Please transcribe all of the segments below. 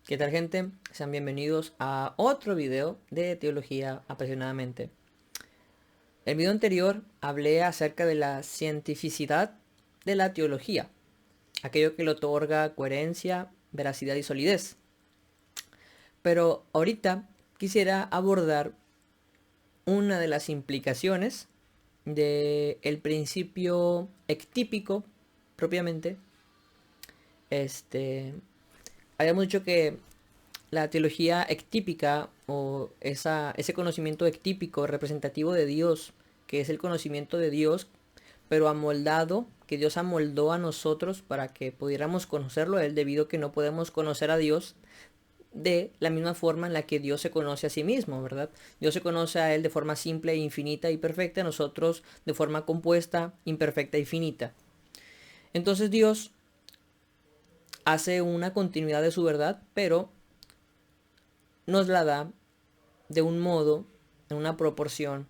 ¿Qué tal, gente? Sean bienvenidos a otro video de Teología Apasionadamente. El video anterior hablé acerca de la cientificidad de la teología, aquello que le otorga coherencia, veracidad y solidez. Pero ahorita quisiera abordar una de las implicaciones del principio ectípico propiamente. Habíamos dicho que la teología ectípica o ese conocimiento ectípico representativo de Dios, que es el conocimiento de Dios, pero amoldado, que Dios amoldó a nosotros para que pudiéramos conocerlo a Él, debido a que no podemos conocer a Dios de la misma forma en la que Dios se conoce a sí mismo, ¿verdad? Dios se conoce a Él de forma simple, infinita y perfecta, nosotros de forma compuesta, imperfecta y finita. Entonces Dios hace una continuidad de su verdad, pero nos la da de un modo, en una proporción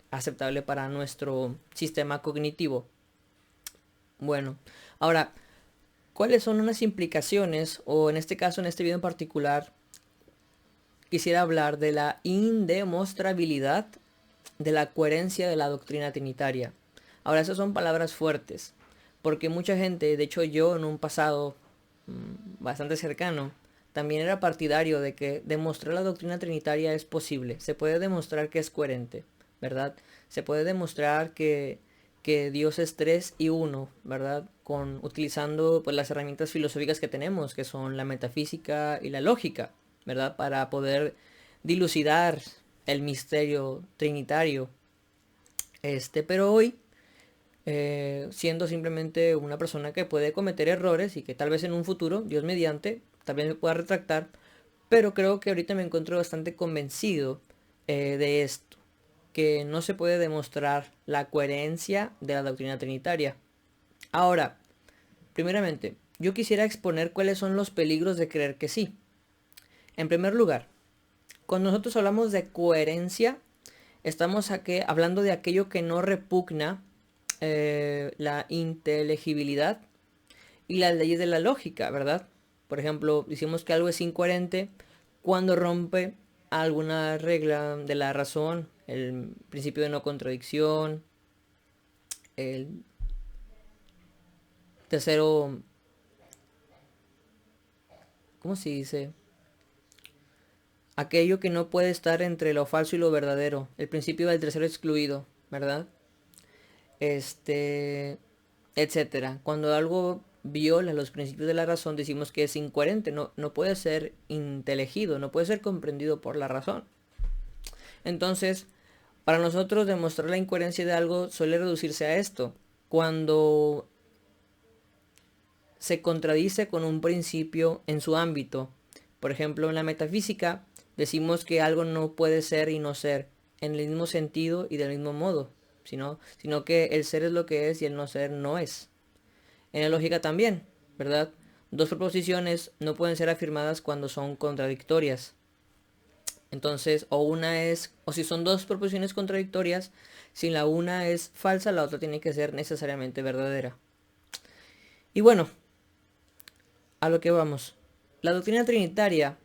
aceptable para nuestro sistema cognitivo. Bueno, ahora, ¿cuáles son unas implicaciones? O en este caso, en este video en particular, quisiera hablar de la indemostrabilidad de la coherencia de la doctrina trinitaria. Ahora, esas son palabras fuertes, porque mucha gente, de hecho yo en un pasado bastante cercano, también era partidario de que demostrar la doctrina trinitaria es posible. Se puede demostrar que es coherente, ¿verdad? Se puede demostrar que Dios es tres y uno, ¿verdad? Utilizando pues, las herramientas filosóficas que tenemos, que son la metafísica y la lógica, ¿verdad? Para poder dilucidar el misterio trinitario. Pero hoy, siendo simplemente una persona que puede cometer errores y que tal vez en un futuro, Dios mediante, tal vez me pueda retractar, pero creo que ahorita me encuentro bastante convencido de esto, que no se puede demostrar la coherencia de la doctrina trinitaria. Ahora, primeramente, yo quisiera exponer cuáles son los peligros de creer que sí. En primer lugar, cuando nosotros hablamos de coherencia, estamos aquí hablando de aquello que no repugna la inteligibilidad y las leyes de la lógica, ¿verdad? Por ejemplo, decimos que algo es incoherente cuando rompe alguna regla de la razón, el principio de no contradicción, el tercero, ¿cómo se dice? Aquello que no puede estar entre lo falso y lo verdadero, el principio del tercero excluido, ¿verdad? Este, etcétera. Cuando algo viola los principios de la razón, decimos que es incoherente, no puede ser inteligido, no puede ser comprendido por la razón. Entonces, para nosotros demostrar la incoherencia de algo suele reducirse a esto. Cuando se contradice con un principio en su ámbito. Por ejemplo, en la metafísica decimos que algo no puede ser y no ser en el mismo sentido y del mismo modo, sino que el ser es lo que es y el no ser no es. En la lógica también, ¿verdad? Dos proposiciones no pueden ser afirmadas cuando son contradictorias. Entonces, o si son dos proposiciones contradictorias, si la una es falsa, la otra tiene que ser necesariamente verdadera. Y bueno, a lo que vamos. La doctrina trinitaria,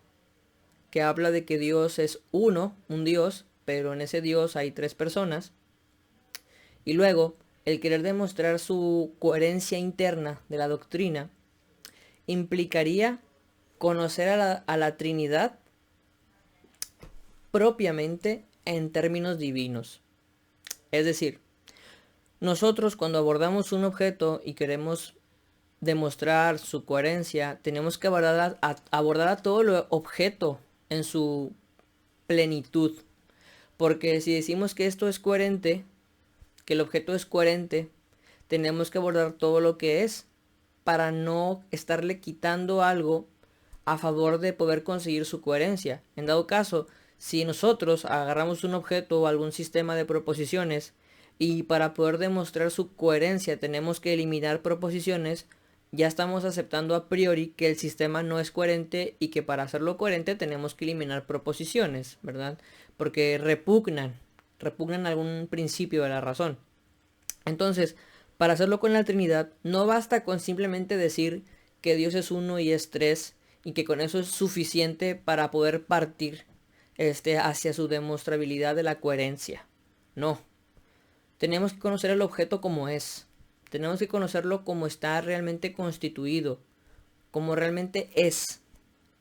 que habla de que Dios es uno, un Dios, pero en ese Dios hay tres personas, y luego el querer demostrar su coherencia interna de la doctrina, implicaría conocer a la Trinidad propiamente en términos divinos. Es decir, nosotros cuando abordamos un objeto y queremos demostrar su coherencia, tenemos que abordar a todo el objeto en su plenitud. Porque si decimos que esto es coherente, que el objeto es coherente, tenemos que abordar todo lo que es para no estarle quitando algo a favor de poder conseguir su coherencia. En dado caso, si nosotros agarramos un objeto o algún sistema de proposiciones y para poder demostrar su coherencia tenemos que eliminar proposiciones, ya estamos aceptando a priori que el sistema no es coherente y que para hacerlo coherente tenemos que eliminar proposiciones, ¿verdad? Porque repugnan algún principio de la razón. Entonces, para hacerlo con la Trinidad, no basta con simplemente decir que Dios es uno y es tres y que con eso es suficiente para poder partir hacia su demostrabilidad de la coherencia. No, tenemos que conocer el objeto como es. Tenemos que conocerlo como está realmente constituido, como realmente es.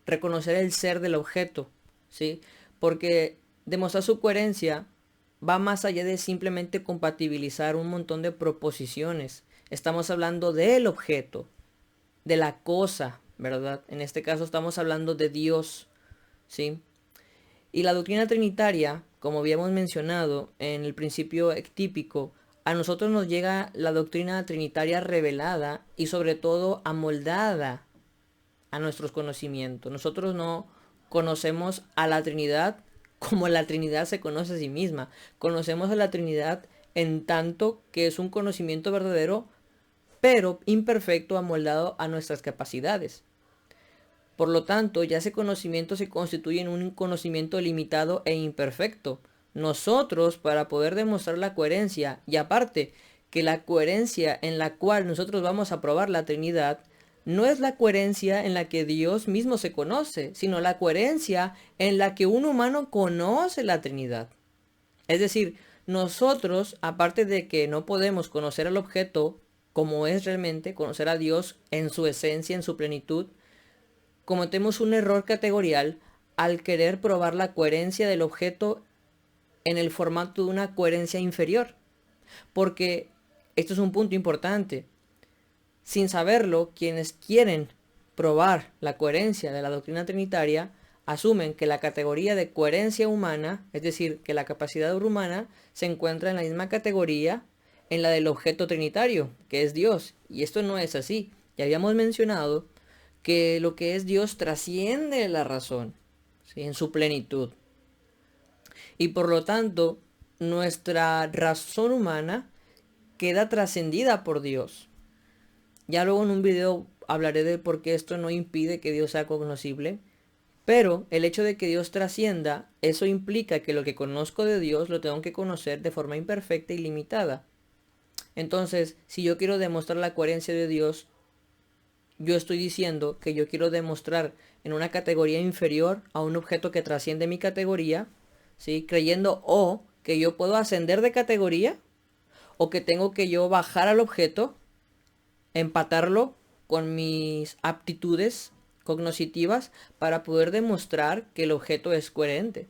Reconocer el ser del objeto, ¿sí? Porque demostrar su coherencia va más allá de simplemente compatibilizar un montón de proposiciones. Estamos hablando del objeto, de la cosa, ¿verdad? En este caso estamos hablando de Dios, ¿sí? Y la doctrina trinitaria, como habíamos mencionado en el principio ectípico, a nosotros nos llega la doctrina trinitaria revelada y sobre todo amoldada a nuestros conocimientos. Nosotros no conocemos a la Trinidad como la Trinidad se conoce a sí misma. Conocemos a la Trinidad en tanto que es un conocimiento verdadero, pero imperfecto, amoldado a nuestras capacidades. Por lo tanto, ya ese conocimiento se constituye en un conocimiento limitado e imperfecto. Nosotros, para poder demostrar la coherencia, y aparte que la coherencia en la cual nosotros vamos a probar la Trinidad, no es la coherencia en la que Dios mismo se conoce, sino la coherencia en la que un humano conoce la Trinidad. Es decir, nosotros, aparte de que no podemos conocer al objeto como es realmente, conocer a Dios en su esencia, en su plenitud, cometemos un error categorial al querer probar la coherencia del objeto en el formato de una coherencia inferior. Porque esto es un punto importante. Sin saberlo, quienes quieren probar la coherencia de la doctrina trinitaria asumen que la categoría de coherencia humana, es decir, que la capacidad humana se encuentra en la misma categoría en la del objeto trinitario, que es Dios. Y esto no es así. Ya habíamos mencionado que lo que es Dios trasciende la razón, ¿sí? En su plenitud. Y por lo tanto, nuestra razón humana queda trascendida por Dios. Ya luego en un video hablaré de por qué esto no impide que Dios sea cognoscible. Pero el hecho de que Dios trascienda, eso implica que lo que conozco de Dios lo tengo que conocer de forma imperfecta y limitada. Entonces, si yo quiero demostrar la coherencia de Dios, yo estoy diciendo que yo quiero demostrar en una categoría inferior a un objeto que trasciende mi categoría, ¿sí? Creyendo o que yo puedo ascender de categoría o que tengo que yo bajar al objeto, empatarlo con mis aptitudes cognitivas para poder demostrar que el objeto es coherente.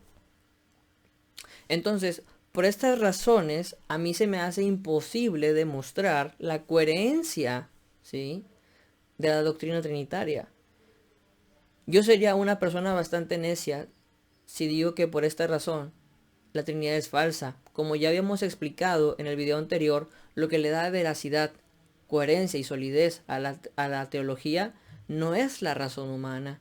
Entonces, por estas razones, a mí se me hace imposible demostrar la coherencia, ¿sí?, de la doctrina trinitaria. Yo sería una persona bastante necia si digo que por esta razón la Trinidad es falsa. Como ya habíamos explicado en el video anterior, lo que le da veracidad, coherencia y solidez a la teología no es la razón humana,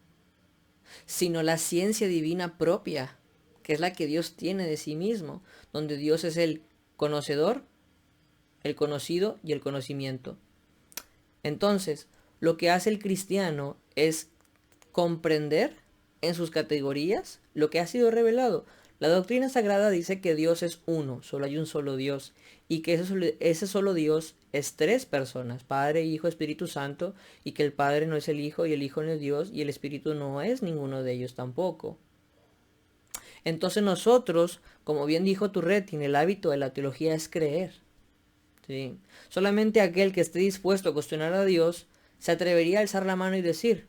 sino la ciencia divina propia, que es la que Dios tiene de sí mismo, donde Dios es el conocedor, el conocido y el conocimiento. Entonces, lo que hace el cristiano es comprender en sus categorías lo que ha sido revelado. La doctrina sagrada dice que Dios es uno, solo hay un solo Dios, y que ese solo Dios es tres personas, Padre, Hijo, Espíritu Santo, y que el Padre no es el Hijo y el Hijo no es Dios y el Espíritu no es ninguno de ellos tampoco. Entonces nosotros, como bien dijo Turretin, el hábito de la teología es creer. ¿Sí? Solamente aquel que esté dispuesto a cuestionar a Dios se atrevería a alzar la mano y decir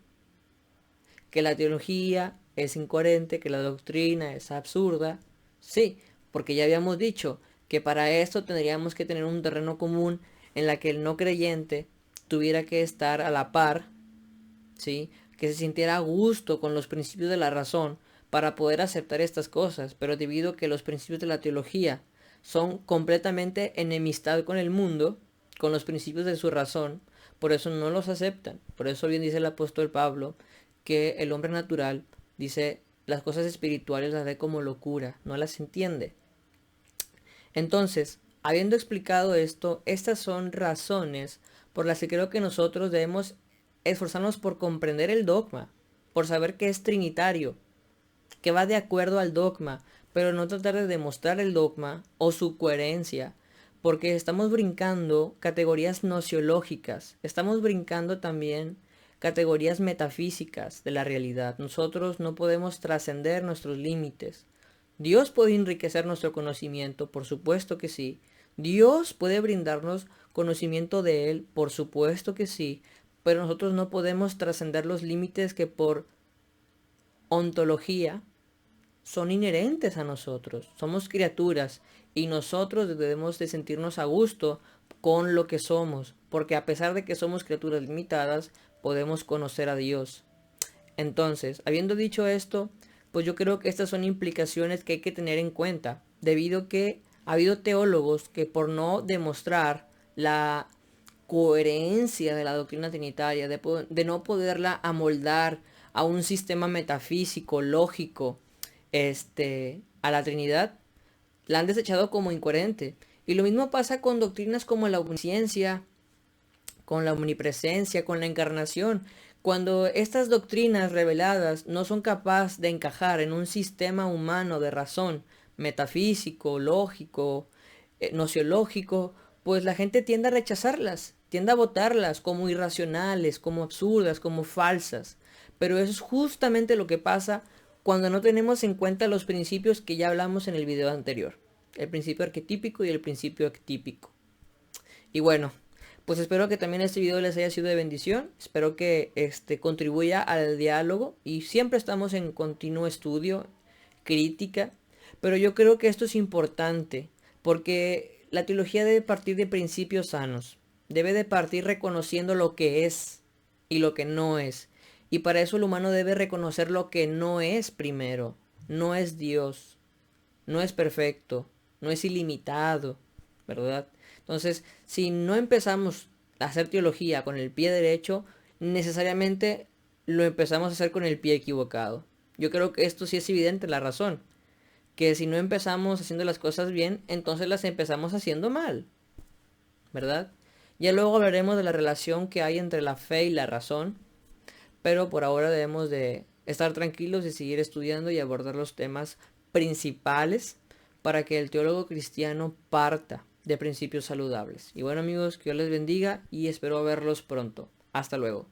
que la teología es incoherente, que la doctrina es absurda. Sí, porque ya habíamos dicho que para esto tendríamos que tener un terreno común en la que el no creyente tuviera que estar a la par, ¿sí?, que se sintiera a gusto con los principios de la razón para poder aceptar estas cosas, pero debido a que los principios de la teología son completamente enemistad con el mundo, con los principios de su razón, por eso no los aceptan. Por eso bien dice el apóstol Pablo que el hombre natural, dice, las cosas espirituales las ve como locura, no las entiende. Entonces, habiendo explicado esto, estas son razones por las que creo que nosotros debemos esforzarnos por comprender el dogma, por saber que es trinitario, que va de acuerdo al dogma, pero no tratar de demostrar el dogma o su coherencia, porque estamos brincando categorías nociológicas, estamos brincando también categorías metafísicas de la realidad. Nosotros no podemos trascender nuestros límites. Dios puede enriquecer nuestro conocimiento, por supuesto que sí. Dios puede brindarnos conocimiento de Él, por supuesto que sí. Pero nosotros no podemos trascender los límites que por ontología son inherentes a nosotros. Somos criaturas y nosotros debemos de sentirnos a gusto con lo que somos, porque a pesar de que somos criaturas limitadas, podemos conocer a Dios. Entonces, habiendo dicho esto, pues yo creo que estas son implicaciones que hay que tener en cuenta, debido a que ha habido teólogos que por no demostrar la coherencia de la doctrina trinitaria, de no poderla amoldar a un sistema metafísico, lógico, a la Trinidad, la han desechado como incoherente. Y lo mismo pasa con doctrinas como la omnisciencia, con la omnipresencia, con la encarnación. Cuando estas doctrinas reveladas no son capaces de encajar en un sistema humano de razón, metafísico, lógico, nociológico, pues la gente tiende a rechazarlas, tiende a votarlas como irracionales, como absurdas, como falsas. Pero eso es justamente lo que pasa cuando no tenemos en cuenta los principios que ya hablamos en el video anterior. El principio arquetípico y el principio ectípico. Y bueno, pues espero que también este video les haya sido de bendición. Espero que contribuya al diálogo. Y siempre estamos en continuo estudio, crítica. Pero yo creo que esto es importante. Porque la teología debe partir de principios sanos. Debe de partir reconociendo lo que es y lo que no es. Y para eso el humano debe reconocer lo que no es primero. No es Dios. No es perfecto. No es ilimitado. ¿Verdad? Entonces, si no empezamos a hacer teología con el pie derecho, necesariamente lo empezamos a hacer con el pie equivocado. Yo creo que esto sí es evidente, la razón. Que si no empezamos haciendo las cosas bien, entonces las empezamos haciendo mal. ¿Verdad? Ya luego hablaremos de la relación que hay entre la fe y la razón. Pero por ahora debemos de estar tranquilos y seguir estudiando y abordar los temas principales para que el teólogo cristiano parta de principios saludables. Y bueno amigos, que Dios les bendiga y espero verlos pronto. Hasta luego.